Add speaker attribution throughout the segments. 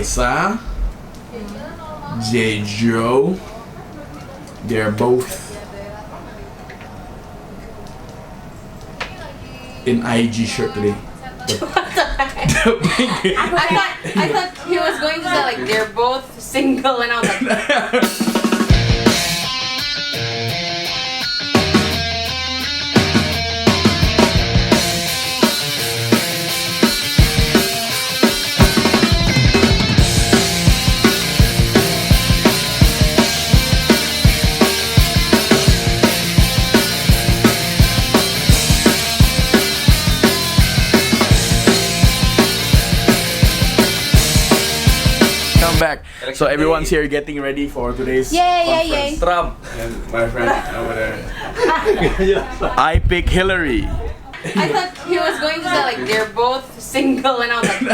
Speaker 1: Raisa, Jejo. They're both in IG shirt today.
Speaker 2: I thought he was going to say like they're both single, and I was like,
Speaker 1: Back. So everyone's here getting ready for today's conference.
Speaker 3: Trump
Speaker 1: And my friend over there. I pick Hillary.
Speaker 2: I thought he was going to say like they're both single, and I was like,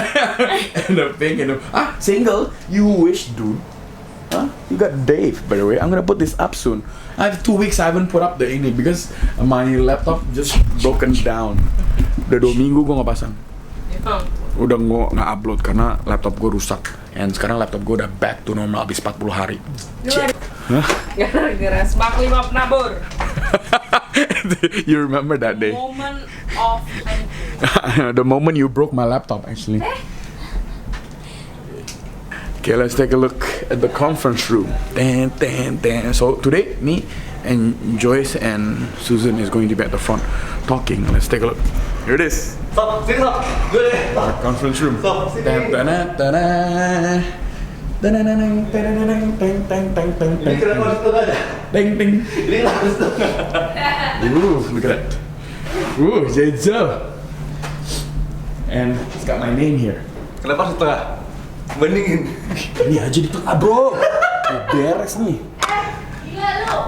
Speaker 1: And the pink and the single. You wish, dude. Huh? You got Dave, by the way. I'm gonna put this up soon. I have 2 weeks I haven't put up the ini because my laptop just broken down. Udah 2 minggu gue nggak pasang. Udah nggak upload karena laptop gue rusak. And sekarang laptop gue udah back to normal habis 40 hari.
Speaker 2: gara-gara semak 5 penabur.
Speaker 1: You remember that day?
Speaker 2: Moment of
Speaker 1: The moment you broke my laptop, actually. Okay, let's take a look at the conference room. So today, me and Joyce and Susan is going to be at the front talking. Let's take a look. Here it is.
Speaker 3: Stop, sini stop. Gue deh.
Speaker 1: Our conference room.
Speaker 3: Stop, sini.
Speaker 1: Ini
Speaker 3: kenapa harus tengah ada?
Speaker 1: Ding ding.
Speaker 3: Ini harus tengah.
Speaker 1: Look at that. Jejo. And it's got my name here.
Speaker 3: Kenapa harus tengah? Mendingin.
Speaker 1: Ini aja di tengah, bro. Beres nih.
Speaker 2: Gila lu.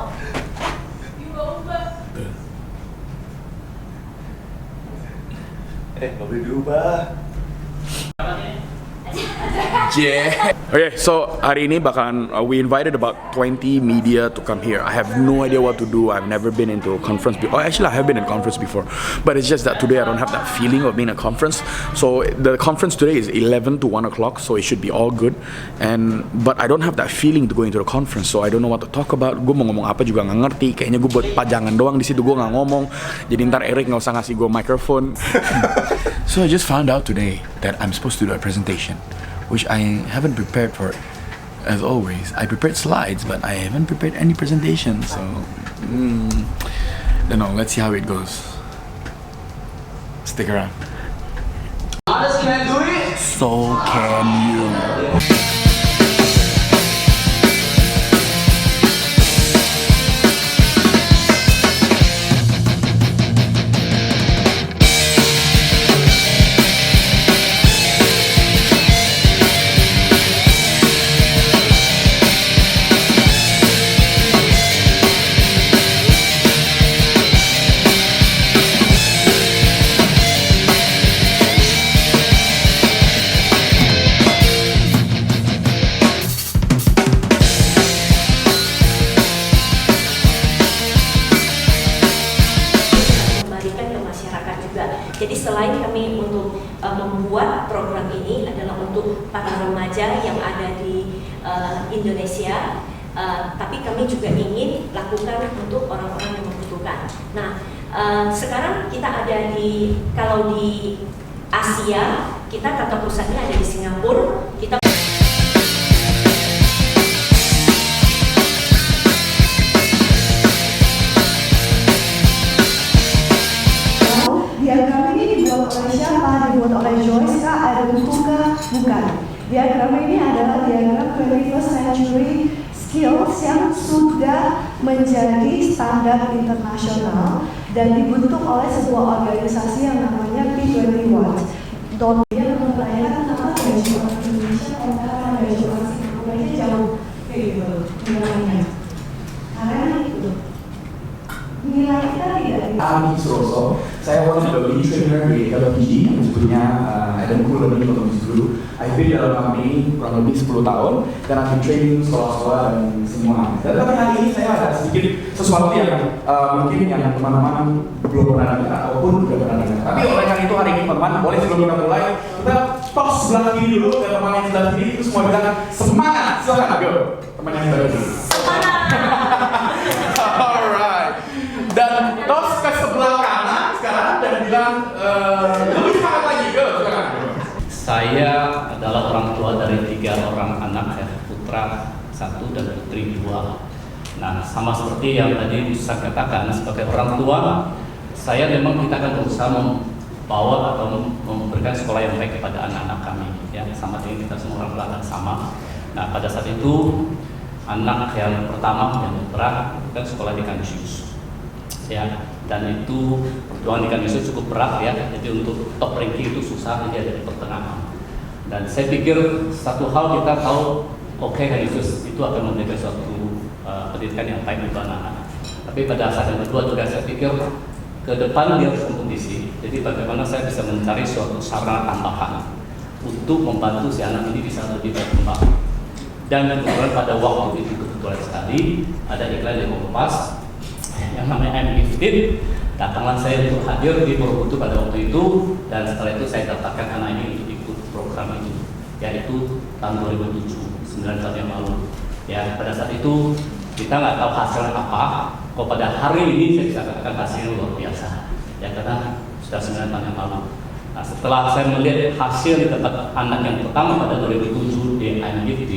Speaker 3: Gak boleh diubah.
Speaker 1: Yeah. Okay, so hari ini bakalan we invited about 20 media to come here. I have no idea what to do. I've never been into a conference before. Actually, I have been in a conference before, but it's just that today I don't have that feeling of being in a conference. So the conference today is 11 to 1 o'clock, so it should be all good. But I don't have that feeling to go into the conference, so I don't know what to talk about. Gue mau ngomong apa juga nggak ngerti. Kayaknya gue buat pajangan doang di situ, gue nggak ngomong. Jadi ntar Eric nggak usah ngasih gue microphone. So I just found out today that I'm supposed to do a presentation, which I haven't prepared for. As always, I prepared slides, but I haven't prepared any presentation. So, don't know. Let's see how it goes. Stick around.
Speaker 3: Honest, can I do it?
Speaker 1: So can you.
Speaker 4: Jadi selain kami untuk membuat program ini adalah untuk para remaja yang ada di Indonesia, tapi kami juga ingin lakukan untuk orang-orang yang membutuhkan. Nah, sekarang kita ada kalau di Asia, kita kantor pusatnya ada di Singapura. Kita
Speaker 5: diagram ini dibuat oleh siapa? Dibuat oleh Joyce kah? Ada buku bukan. Diagram ini adalah diagram 21st century skills yang sudah menjadi standar internasional dan dibentuk oleh sebuah organisasi yang namanya P21. Dia membayangkan apa gaji orang Indonesia antara gaji orang Singapura jauh nilainya. Karena itu nilai kita tidak.
Speaker 1: Ami Suroso, saya one of the lead trainer di LPG, sebetulnya Adam Kul lebih untuk dulu. I've been di dalam company kurang lebih 10 tahun dan I've been training sekolah-sekolah dan semua. Dan tapi hari ini saya ada sedikit sesuatu yang mungkin yang teman-teman belum pernah dengar ataupun sudah pernah dengar. Tapi oleh karena itu hari ini teman-teman boleh sebelum kita mulai kita stop sebelah kiri dulu, ke teman yang sebelah kiri, terus semua bilang semangat, silakan go. Teman yang sebelah kiri. Alright. Dan tos ke sebelah kanan sekarang dan bilang lebih semangat lagi, go. Silakan.
Speaker 6: Saya adalah orang tua dari 3 orang anak, ya, putra 1 dan putri 2. Nah, sama seperti yang tadi Ustaz katakan, sebagai orang tua, saya memang kita akan berusaha membawa atau memberikan sekolah yang baik kepada anak-anak kami. Ya, sama dengan kita semua orang tua akan sama. Nah, pada saat itu anak yang pertama yang berat kan sekolah di Kanisius. Ya, dan itu perjuangan di Kanisius cukup berat ya. Jadi untuk top ranking itu susah, jadi ada di pertengahan. Dan saya pikir satu hal kita tahu, oke, Kanisius itu akan memberikan suatu pendidikan yang baik untuk anak-anak. Tapi pada saat yang kedua juga saya pikir ke depan dia harus kompetisi. Jadi bagaimana saya bisa mencari suatu sarana tambahan untuk membantu si anak ini bisa lebih berkembang. Dan kebetulan pada waktu itu kebetulan sekali ada iklan di Kompas yang namanya I'm Gifted. Datanglah saya untuk hadir di Borobudur pada waktu itu, dan setelah itu saya dapatkan anak ini untuk ikut program ini, yaitu tahun 2007, 9 tahun yang lalu. Ya, pada saat itu kita nggak tahu hasilnya apa. Kok pada hari ini saya bisa katakan hasilnya luar biasa. Ya, karena sudah 9 tahun yang lalu. Nah, setelah saya melihat hasil di tempat anak yang pertama pada 2007 di IMGT,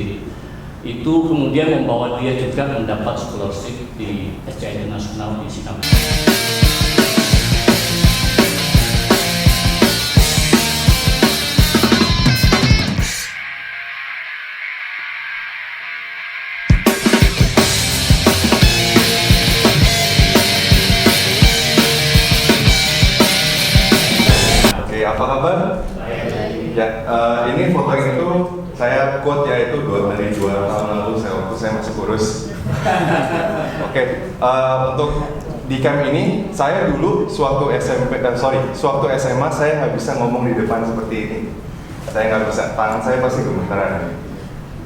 Speaker 6: itu kemudian membawa dia juga mendapat scholarship di SCI Internasional di Singapura.
Speaker 3: Apa kabar? Ya, ini foto yang itu saya quote, yaitu dari 2 tahun lalu waktu saya masih kurus. Oke, untuk di camp ini saya dulu sewaktu SMA saya nggak bisa ngomong di depan seperti ini. Saya nggak bisa, tangan saya pasti gemetaran.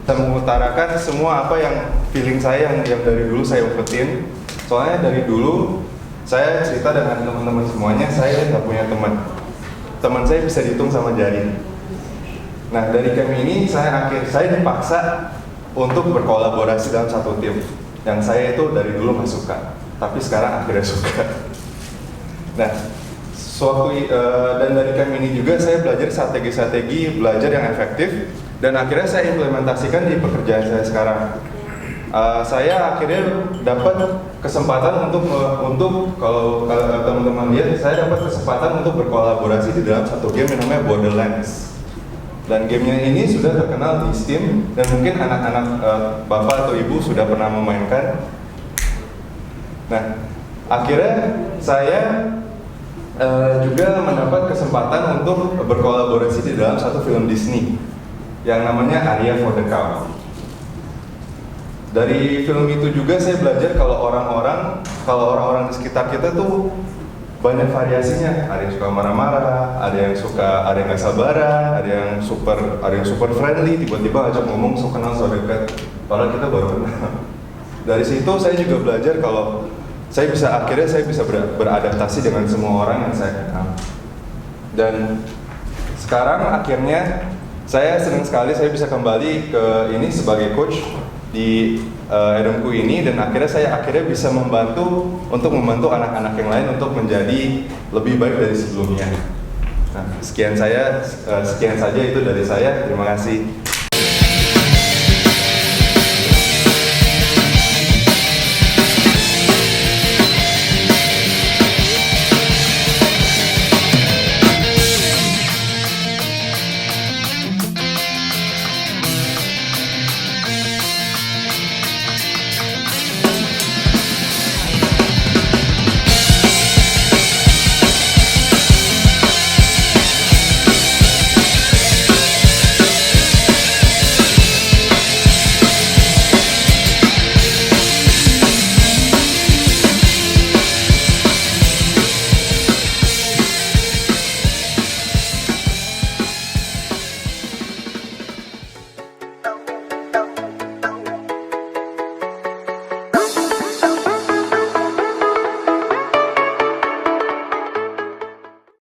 Speaker 3: Saya mengutarakan semua apa yang feeling saya yang dari dulu saya umpetin. Soalnya dari dulu saya cerita dengan teman-teman semuanya, saya nggak punya teman. Teman saya bisa dihitung sama jari. Nah, dari camp ini saya dipaksa untuk berkolaborasi dalam satu tim yang saya itu dari dulu nggak suka, tapi sekarang akhirnya suka. Nah, dan dari camp ini juga saya belajar strategi-strategi belajar yang efektif, dan akhirnya saya implementasikan di pekerjaan saya sekarang. Saya akhirnya dapat kesempatan untuk kalau teman-teman lihat, saya dapat kesempatan untuk berkolaborasi di dalam satu game yang namanya Borderlands. Dan gamenya ini sudah terkenal di Steam, dan mungkin anak-anak bapak atau ibu sudah pernah memainkan. Nah, akhirnya saya juga mendapat kesempatan untuk berkolaborasi di dalam satu film Disney yang namanya Aria for the Cow. Dari film itu juga saya belajar kalau orang-orang di sekitar kita tuh banyak variasinya. Ada yang suka marah-marah, ada yang nggak sabaran, ada yang super friendly, tiba-tiba ngajak ngomong so kenal so dekat, padahal kita baru kenal. Dari situ saya juga belajar kalau akhirnya saya bisa beradaptasi dengan semua orang yang saya kenal. Dan sekarang akhirnya saya senang sekali saya bisa kembali ke ini sebagai coach di Edomku ini, dan saya akhirnya bisa membantu anak-anak yang lain untuk menjadi lebih baik dari sebelumnya. Nah, sekian saja itu dari saya. Terima kasih.